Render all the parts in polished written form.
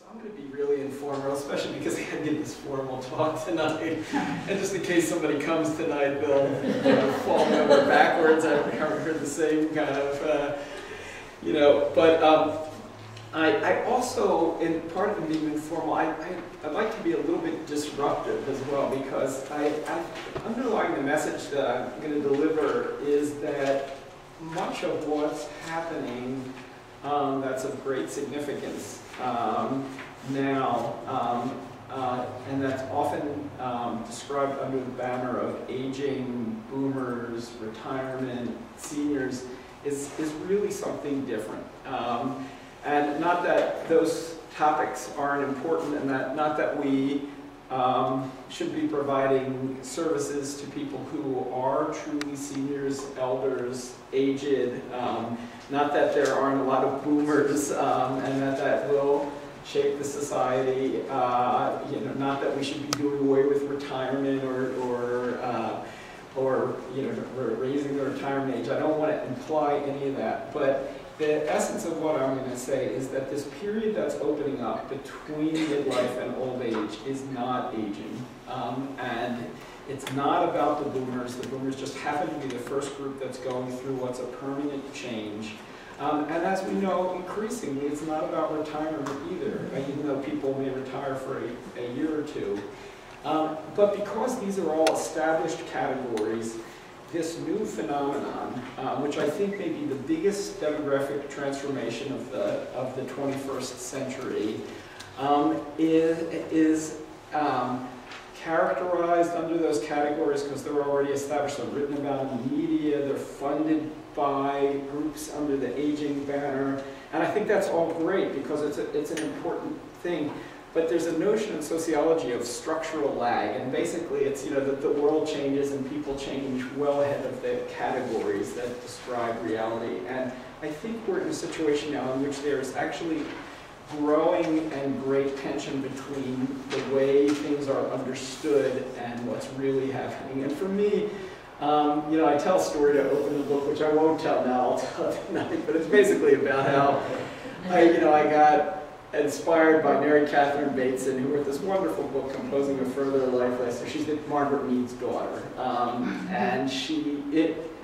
I'm going to be really informal, especially because I had to give this formal talk tonight. And just in case somebody comes tonight, they'll fall over backwards. I haven't heard the same kind of, But I also, in part of being informal, I'd like to be a little bit disruptive as well, because underlying the message that I'm going to deliver is that much of what's happening that's of great significance now, and that's often described under the banner of aging, boomers, retirement, seniors, is really something different. And not that those topics aren't important, and not that we should be providing services to people who are truly seniors, elders, aged, not that there aren't a lot of boomers, and that will shape the society, not that we should be doing away with retirement or raising the retirement age. I don't want to imply any of that, but the essence of what I'm going to say is that this period that's opening up between midlife and old age is not aging. And it's not about the boomers. The boomers just happen to be the first group that's going through what's a permanent change. And as we know, increasingly, it's not about retirement either, even though people may retire for a year or two. But because these are all established categories, this new phenomenon, which I think may be the biggest demographic transformation of the 21st century, is characterized under those categories because they're already established. They're written about in the media. They're funded by groups under the aging banner, and I think that's all great because it's an important thing. But there's a notion in sociology of structural lag, and basically it's that the world changes and people change well ahead of the categories that describe reality. And I think we're in a situation now in which there's actually growing and great tension between the way things are understood and what's really happening. And for me, I tell a story to open the book, which I won't tell now, I'll tell it tonight, but it's basically about how I got inspired by Mary Catherine Bateson, who wrote this wonderful book, Composing a Further Life Lesson. She's Margaret Mead's daughter, and she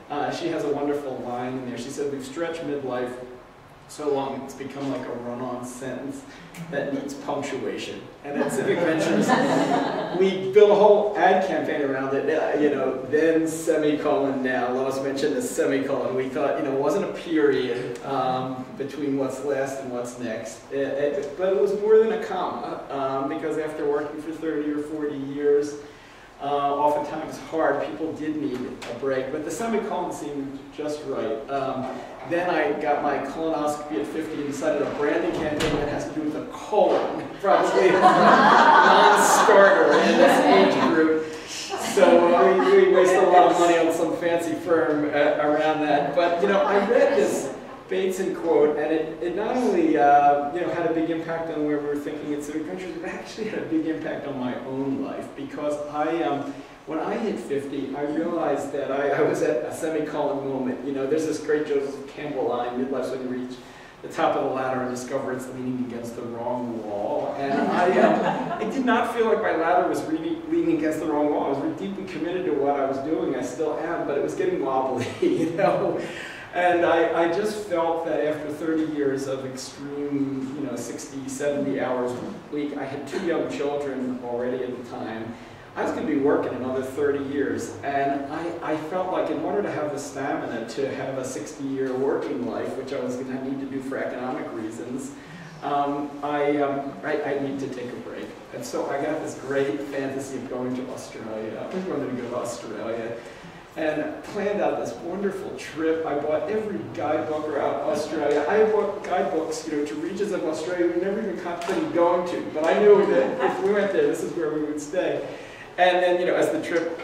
has a wonderful line in there. She said, "We've stretched midlife so long it's become like a run-on sentence that needs punctuation." And at Civic Ventures, we built a whole ad campaign around it. Then semicolon now. Lois mentioned the semicolon. We thought, it wasn't a period between what's last and what's next, but it was more than a comma, because after working for 30 or 40 years, oftentimes hard, people did need a break, but the semicolon seemed just right. Then I got my colonoscopy at 50 and decided a branding campaign that has to do with the colon, probably a non-starter in this age group. So we wasted a lot of money on some fancy firm around that. But I read this Bateson quote, and it not only had a big impact on where we were thinking at Civic Ventures, it actually had a big impact on my own life, because when I hit 50, I realized that I was at a semicolon moment. There's this great Joseph Campbell line, Midlife, when you reach the top of the ladder and discover it's leaning against the wrong wall. And I did not feel like my ladder was really leaning against the wrong wall. I was really deeply committed to what I was doing. I still am, but it was getting wobbly, And I just felt that after 30 years of extreme, 60, 70 hours a week, I had 2 young children already at the time. I was going to be working another 30 years, and I felt like in order to have the stamina to have a 60-year working life, which I was going to need to do for economic reasons, I need to take a break. And so I got this great fantasy of going to Australia. I was going to go to Australia, and planned out this wonderful trip. I bought every guidebook around Australia. I bought guidebooks, to regions of Australia we never even contemplated going to, but I knew that if we went there, this is where we would stay. And then, as the trip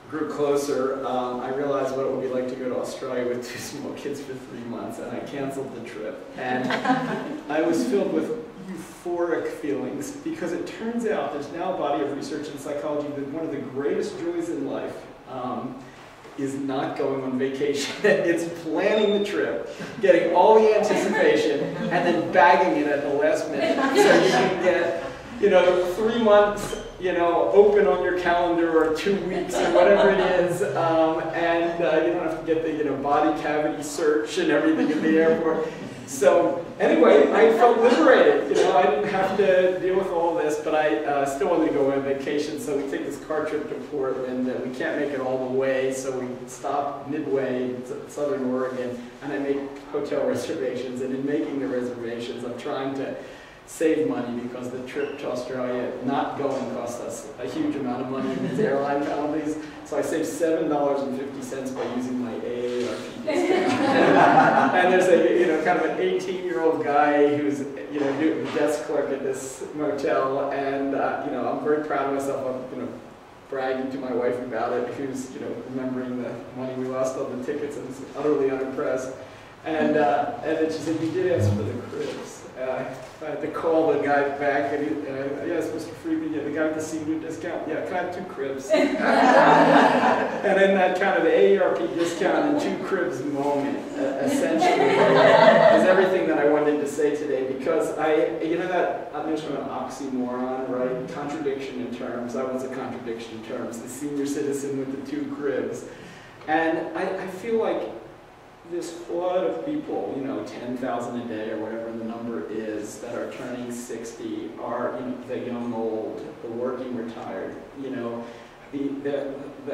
grew closer, I realized what it would be like to go to Australia with 2 small kids for 3 months, and I canceled the trip. And I was filled with euphoric feelings, because it turns out there's now a body of research in psychology that one of the greatest joys in life is not going on vacation. It's planning the trip, getting all the anticipation, and then bagging it at the last minute. So you can get, 3 months, open on your calendar, or 2 weeks, or whatever it is, and you don't have to get the, body cavity search and everything at the airport. So anyway, I felt liberated. I didn't have to deal with all this, but I still wanted to go on vacation. So we take this car trip to Portland, and we can't make it all the way, so we stop midway in Southern Oregon, and I make hotel reservations. And in making the reservations, I'm trying to save money because the trip to Australia, not going, cost us a huge amount of money in these airline penalties. So I saved $7.50 by using my AARP discount. And there's a kind of an 18-year-old guy who's desk clerk at this motel, and I'm very proud of myself. I'm bragging to my wife about it, who's remembering the money we lost on the tickets and is utterly unimpressed. And then she said, "You did ask for the cribs." I had to call the guy back, and yes, Mr. Freedman, the guy with the senior discount, yeah, can I have 2 cribs? And then that kind of AARP discount and 2 cribs moment, essentially, is everything that I wanted to say today, because that notion of oxymoron, right? Contradiction in terms. I was a contradiction in terms. The senior citizen with the 2 cribs. And I feel like this flood of people, 10,000 a day or whatever the number is, that are turning 60, are the young old, the working retired, the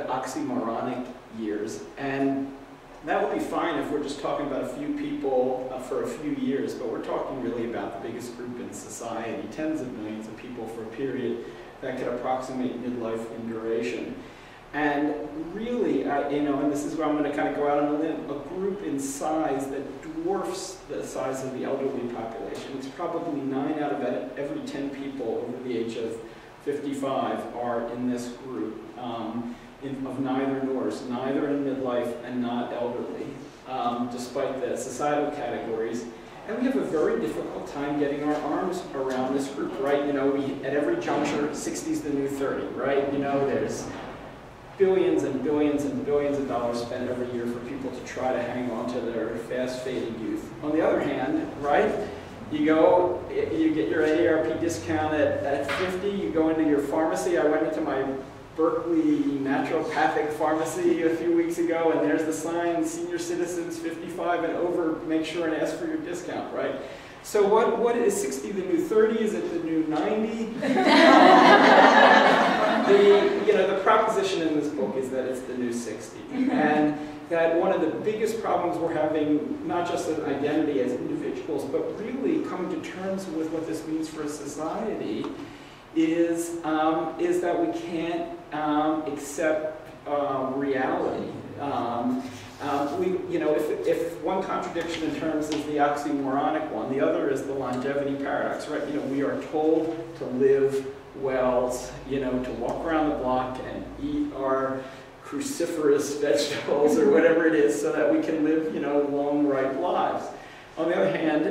oxymoronic years. And that would be fine if we're just talking about a few people for a few years, but we're talking really about the biggest group in society, tens of millions of people for a period that could approximate midlife in duration. And really, and this is where I'm going to kind of go out on a limb, a group in size that dwarfs the size of the elderly population. It's probably 9 out of every 10 people over the age of 55 are in this group, of neither nors, neither in midlife and not elderly, despite the societal categories. And we have a very difficult time getting our arms around this group, right? At every juncture, 60's the new 30, right? There's billions and billions and billions of dollars spent every year for people to try to hang on to their fast-fading youth. On the other hand, right, you get your AARP discount at 50, you go into your pharmacy. I went into my Berkeley naturopathic pharmacy a few weeks ago, and there's the sign, senior citizens 55 and over, make sure and ask for your discount, right? So what is 60 the new 30? Is it the new 90? The proposition in this book is that it's the new 60. And that one of the biggest problems we're having, not just as an identity as individuals, but really coming to terms with what this means for a society, is that we can't accept reality. If one contradiction in terms is the oxymoronic one, the other is the longevity paradox, right? We are told to live well, to walk around the block and eat our cruciferous vegetables or whatever it is, so that we can live, long, ripe lives. On the other hand,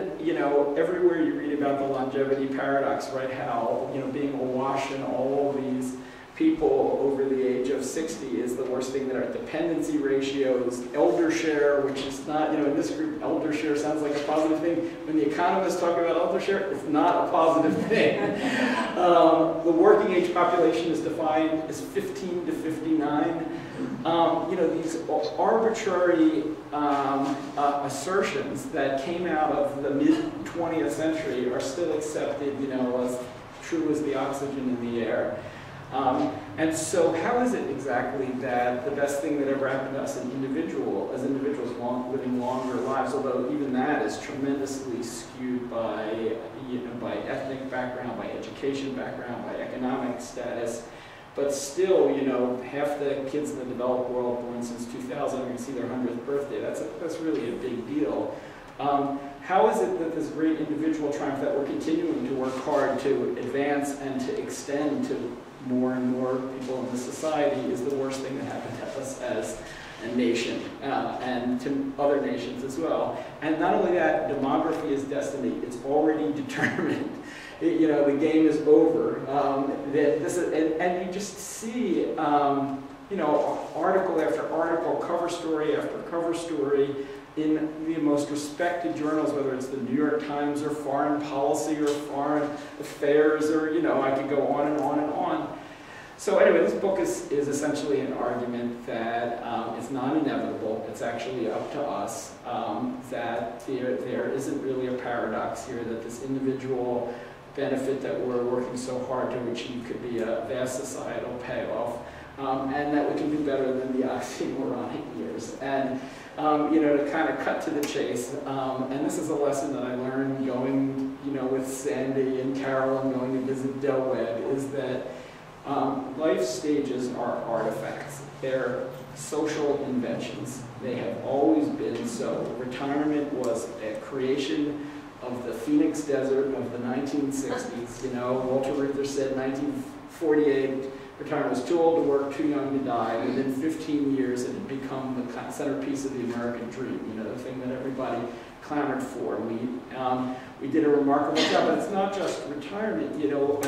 everywhere you read about the longevity paradox, right, how, being awash in all these people over the age of 60 is the worst thing. That our dependency ratios, elder share, which is not, in this group, elder share sounds like a positive thing. When the economists talk about elder share, it's not a positive thing. The working age population is defined as 15 to 59. These arbitrary assertions that came out of the mid-20th century are still accepted, as true as the oxygen in the air. And so how is it exactly that the best thing that ever happened to us as individuals living longer lives, although even that is tremendously skewed by, by ethnic background, by education background, by economic status, but still, half the kids in the developed world born since 2000 are going to see their 100th birthday. That's really a big deal. How is it that this great individual triumph that we're continuing to work hard to advance and to extend to more and more people in the society is the worst thing that happened to us as a nation, and to other nations as well? And not only that, demography is destiny. It's already determined. The game is over. And you just see you know, article after article, cover story after cover story in the most respected journals, whether it's the New York Times or Foreign Policy or Foreign Affairs, or, you know, I could go on and on and on. So anyway, this book is essentially an argument that it's not inevitable, it's actually up to us, that there isn't really a paradox here, that this individual benefit that we're working so hard to achieve could be a vast societal payoff, and that we can do better than the oxymoronic years. And you know, to kind of cut to the chase, and this is a lesson that I learned going, you know, with Sandy and Carol and going to visit Del Webb, is that life stages are artifacts. They're social inventions. They have always been so. Retirement was a creation of the Phoenix Desert of the 1960s. You know, Walter Reuther said 1948, retirement was too old to work, too young to die. Within 15 years, it had become the centerpiece of the American dream, you know, the thing that everybody clamored for. We did a remarkable job, but it's not just retirement. You know,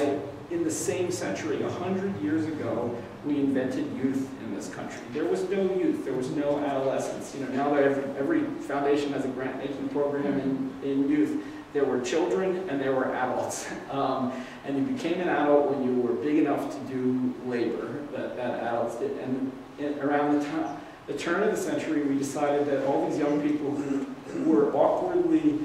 in the same century, 100 years ago, we invented youth in this country. There was no youth, there was no adolescence. You know, now that every foundation has a grant-making program in youth, there were children and there were adults. And you became an adult when you were big enough to do labor that adults did. And around the turn of the century, we decided that all these young people who were awkwardly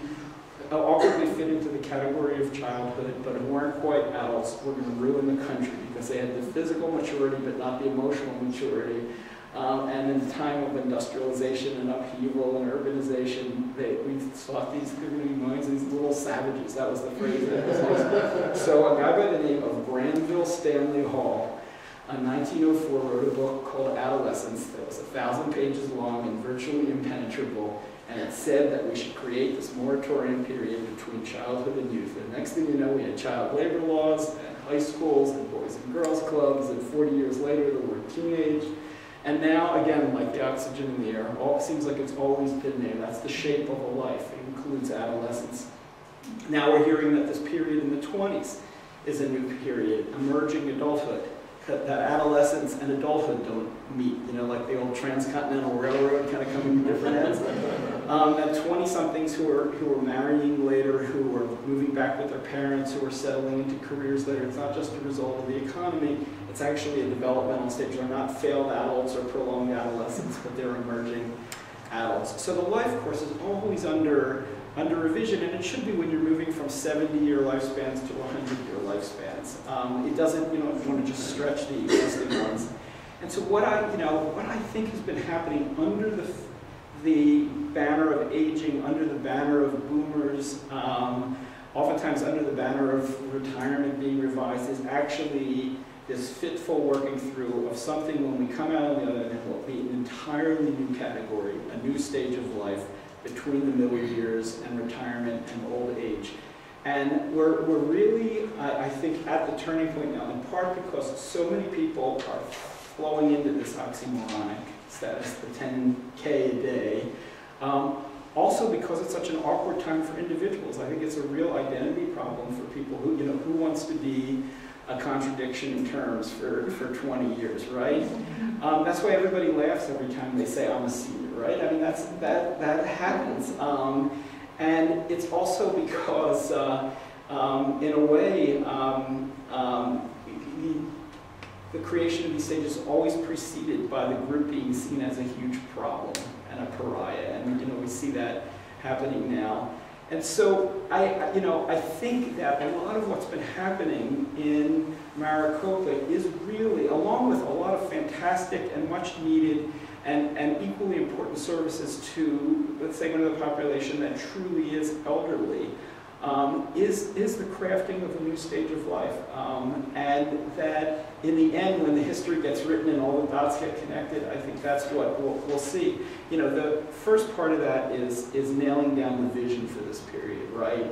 fit into the category of childhood, but who weren't quite adults, were going to ruin the country because they had the physical maturity but not the emotional maturity. And in the time of industrialization and upheaval and urbanization, we thought these could be minds, these little savages. That was the phrase that was used. So a guy by the name of Granville Stanley Hall, in 1904, wrote a book called Adolescence that was 1,000 pages long and virtually impenetrable. And it said that we should create this moratorium period between childhood and youth. And next thing you know, we had child labor laws, and high schools, and boys and girls clubs, and 40 years later, the word teenage. And now, again, like the oxygen in the air, it seems like it's always been there. That's the shape of a life. It includes adolescence. Now we're hearing that this period in the 20s is a new period, emerging adulthood. That adolescence and adulthood don't meet, you know, like the old transcontinental railroad kind of coming to different ends. That 20-somethings who are marrying later, who are moving back with their parents, who are settling into careers later, it's not just a result of the economy, it's actually a developmental stage. They're not failed adults or prolonged adolescence, but they're emerging adults. So the life course is always under revision, and it should be when you're moving from 70-year lifespans to 100-year lifespans. It doesn't, you don't want to just stretch the existing ones. And so what I think has been happening under the banner of aging, under the banner of boomers, oftentimes under the banner of retirement being revised, is actually this fitful working through of something when we come out on the other end will be an entirely new category, a new stage of life between the middle years and retirement and old age. And we're really, I think, at the turning point now, in part because so many people are flowing into this oxymoronic status, the 10K a day. Also because it's such an awkward time for individuals. I think it's a real identity problem for people who, who wants to be a contradiction in terms for 20 years, right? That's why everybody laughs every time they say, I'm a senior, right? I mean, that happens. And it's also because, in a way, the creation of these stages is always preceded by the group being seen as a huge problem and a pariah. And, we see that happening now. And so I think that a lot of what's been happening in Maricopa is really, along with a lot of fantastic and much needed and equally important services to, let's say, one of the population that truly is elderly, is the crafting of a new stage of life. And that in the end, when the history gets written and all the dots get connected, I think that's what we'll see. The first part of that is nailing down the vision for this period, right?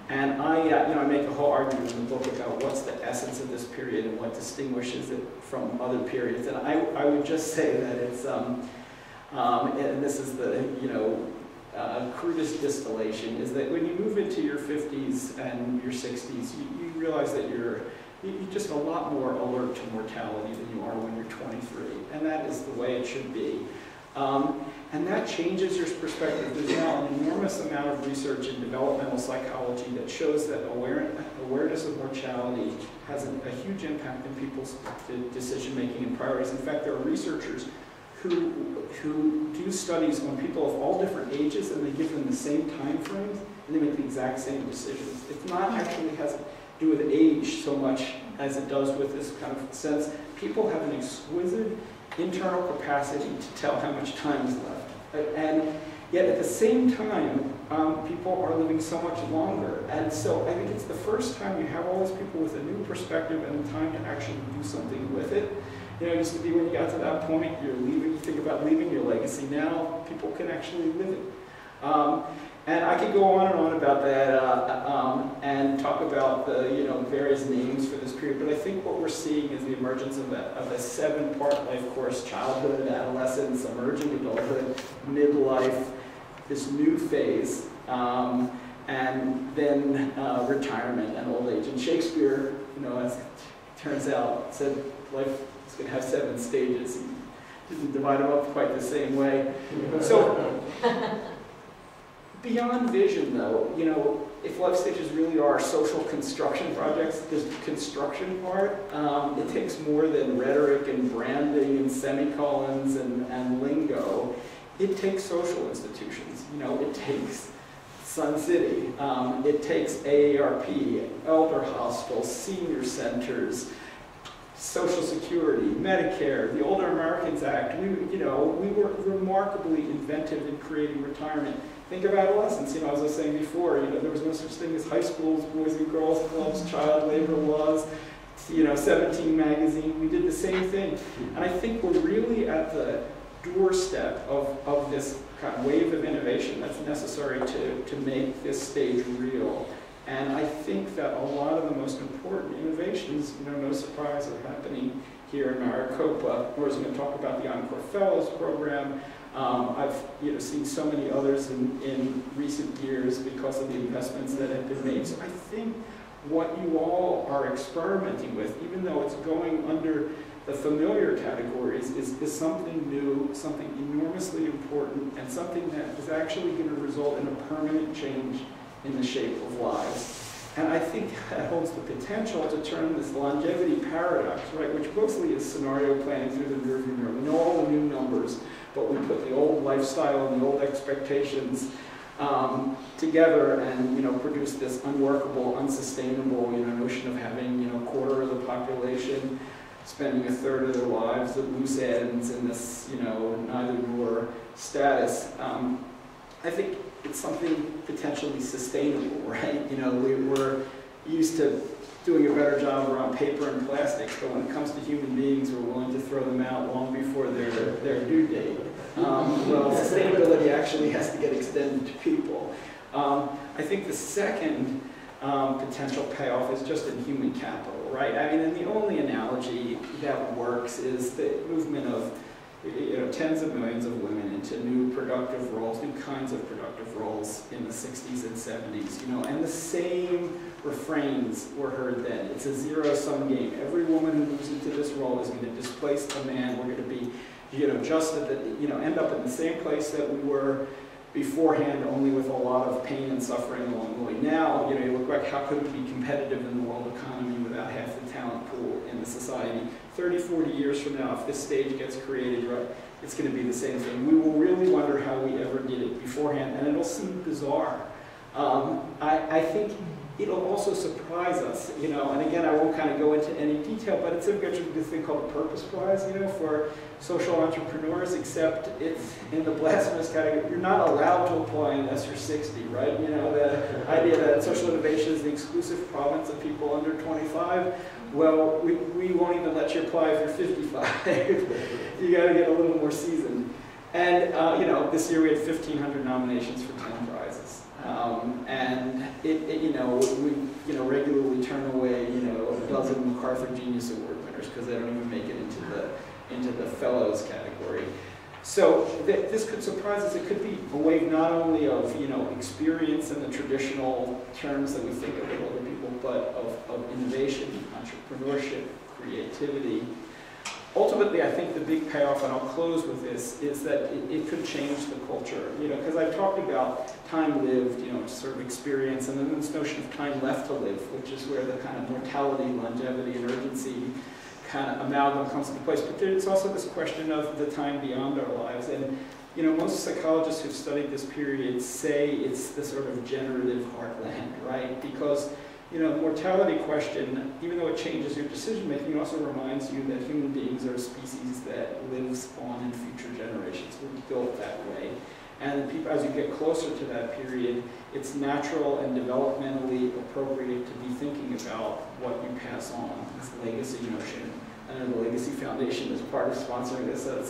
And I make a whole argument in the book about what's the essence of this period and what distinguishes it from other periods. And I would just say that it's, and this is the, crudest distillation, is that when you move into your 50s and your 60s, you realize that you're you're just a lot more alert to mortality than you are when you're 23, and that is the way it should be. And that changes your perspective. There's now an enormous amount of research in developmental psychology that shows that awareness of mortality has a huge impact in people's decision-making and priorities. In fact, there are researchers who do studies on people of all different ages, and they give them the same time frames, and they make the exact same decisions. It's not actually has to do with age so much as it does with this kind of sense. People have an exquisite internal capacity to tell how much time is left. And yet at the same time, people are living so much longer. And so I think it's the first time you have all these people with a new perspective and the time to actually do something with it. You know, it used to be when you got to that point, you're leaving, you think about leaving your legacy. Now people can actually live it. And I could go on and on about that and talk about the various names for this period, but I think what we're seeing is the emergence of a 7-part life course: childhood, adolescence, emerging adulthood, midlife, this new phase, and then retirement and old age. And Shakespeare, as it turns out, said life is going to have 7 stages. He didn't divide them up quite the same way. So. Beyond vision, though, if life stages really are social construction projects, there's the construction part. It takes more than rhetoric and branding and semicolons and lingo. It takes social institutions. It takes Sun City. It takes AARP, elder hostels, senior centers, Social Security, Medicare, the Older Americans Act. We were remarkably inventive in creating retirement. Think of adolescence. As I was saying before, there was no such thing as high schools, boys and girls clubs, child labor laws, 17 magazine. We did the same thing. And I think we're really at the doorstep of this kind of wave of innovation that's necessary to make this stage real. And I think that a lot of the most important innovations, no surprise, are happening here in Maricopa. We're going to talk about the Encore Fellows program. I've seen so many others in recent years because of the investments that have been made. So I think what you all are experimenting with, even though it's going under the familiar categories, is something new, something enormously important, and something that is actually going to result in a permanent change in the shape of lives. And I think that holds the potential to turn this longevity paradox, right, which mostly is scenario planning through the rearview mirror. We know all the new numbers, but we put the old lifestyle and the old expectations together and produce this unworkable, unsustainable notion of having a quarter of the population spending a third of their lives at loose ends in this neither nor status. I think it's something potentially sustainable, right? We're used to doing a better job around paper and plastics, but when it comes to human beings, we're willing to throw them out long before their due date. Well, sustainability actually has to get extended to people. I think the second potential payoff is just in human capital, right? And the only analogy that works is the movement of tens of millions of women into new productive roles, new kinds of productive roles in the 60s and 70s, and the same refrains were heard then. It's a zero-sum game. Every woman who moves into this role is going to displace a man. We're going to be, just at the, end up in the same place that we were beforehand, only with a lot of pain and suffering along the way. Now, you look back, how could we be competitive in the world economy without half the talent pool in the society? 30, 40 years from now, if this stage gets created, right, it's going to be the same thing. We will really wonder how we ever did it beforehand, and it'll seem bizarre. I think it'll also surprise us, and again, I won't kind of go into any detail, but it's Civic actually this thing called a Purpose Prize, for social entrepreneurs, except it's in the blasphemous category. You're not allowed to apply unless you're 60, right? The idea that social innovation is the exclusive province of people under 25. Well, we won't even let you apply if you're 55. You got to get a little more seasoned. And this year we had 1,500 nominations for 10 prizes. And we regularly turn away a dozen MacArthur Genius Award winners because they don't even make it into the fellows category. So this could surprise us. It could be a wave not only of experience in the traditional terms that we think of with older people, but of innovation, entrepreneurship, creativity. Ultimately, I think the big payoff, and I'll close with this, is that it could change the culture. Because I've talked about time lived, sort of experience, and then this notion of time left to live, which is where the kind of mortality, longevity, and urgency kind of amalgam comes into place. But there's also this question of the time beyond our lives. And most psychologists who've studied this period say it's the sort of generative heartland, right? Because mortality question, even though it changes your decision making, it also reminds you that human beings are a species that lives on in future generations. We're built that way. And people, as you get closer to that period, it's natural and developmentally appropriate to be thinking about what you pass on, this legacy notion. And the Legacy Foundation is part of sponsoring this. So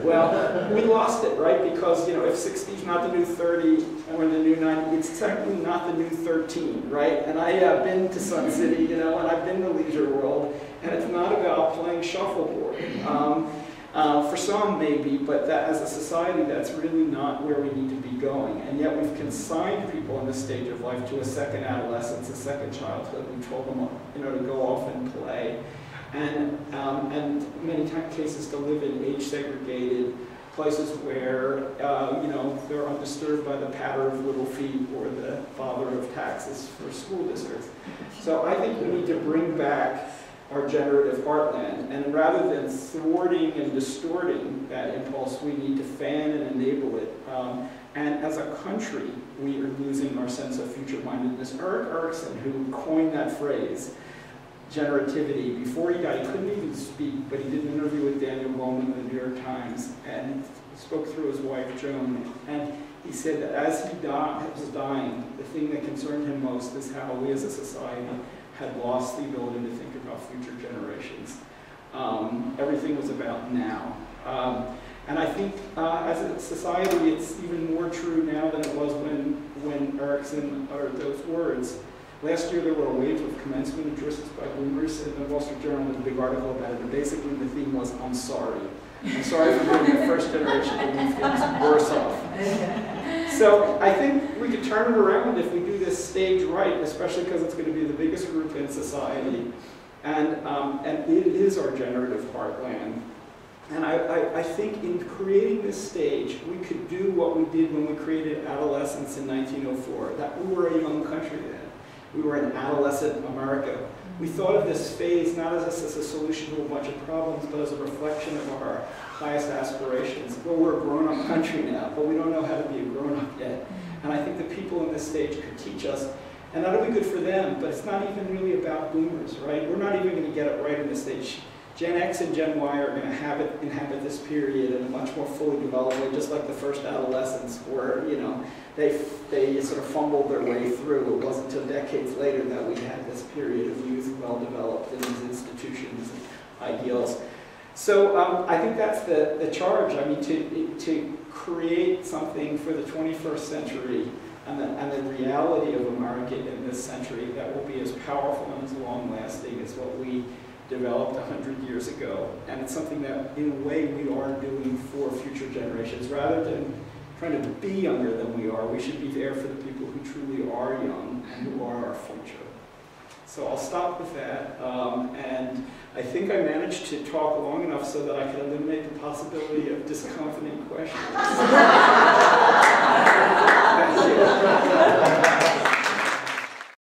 well, we lost it, right? Because if 60 is not the new 30 or the new 90, it's technically not the new 13, right? And I have been to Sun City, and I've been to Leisure World, and it's not about playing shuffleboard. For some, maybe, but that as a society, that's really not where we need to be going. And yet we've consigned people in this stage of life to a second adolescence, a second childhood. We told them, to go off and play. And many cases to live in age-segregated places where, they're undisturbed by the patter of little feet or the bother of taxes for school districts. So I think we need to bring back our generative heartland, and rather than thwarting and distorting that impulse, we need to fan and enable it. And as a country, we are losing our sense of future-mindedness. Erik Erikson, who coined that phrase, generativity, before he died, he couldn't even speak, but he did an interview with Daniel Goleman in the New York Times, and he spoke through his wife, Joan, and he said that as he was dying, the thing that concerned him most is how we as a society had lost the ability to think about future generations. Everything was about now. And I think as a society, it's even more true now than it was when Erikson uttered those words. Last year, there were a wave of commencement addresses by boomers, and the Wall Street Journal did a big article about it, and basically the theme was, I'm sorry. I'm sorry for being the first generation to leave things worse off. So I think we could turn it around if we do this stage right, especially because it's going to be the biggest group in society, and it is our generative heartland. And I think in creating this stage, we could do what we did when we created adolescence in 1904. That we were a young country then. We were in adolescent America. We thought of this phase not as a solution to a bunch of problems, but as a reflection of our highest aspirations. Well, we're a grown-up country now, but we don't know how to be a grown-up yet. And I think the people in this stage could teach us, and that'll be good for them, but it's not even really about boomers, right? We're not even going to get it right in this stage. Gen X and Gen Y are going to inhabit this period in a much more fully developed way, just like the first adolescents were, they sort of fumbled their way through. It wasn't until decades later that we had this period of youth well developed in these institutions and ideals. So I think that's the charge. I mean, to create something for the 21st century and the reality of America in this century that will be as powerful and as long-lasting as what we developed 100 years ago. And it's something that, in a way, we are doing for future generations. Rather than trying to be younger than we are, we should be there for the people who truly are young and who are our future. So I'll stop with that. And I think I managed to talk long enough so that I can eliminate the possibility of discomforting questions. Thank you.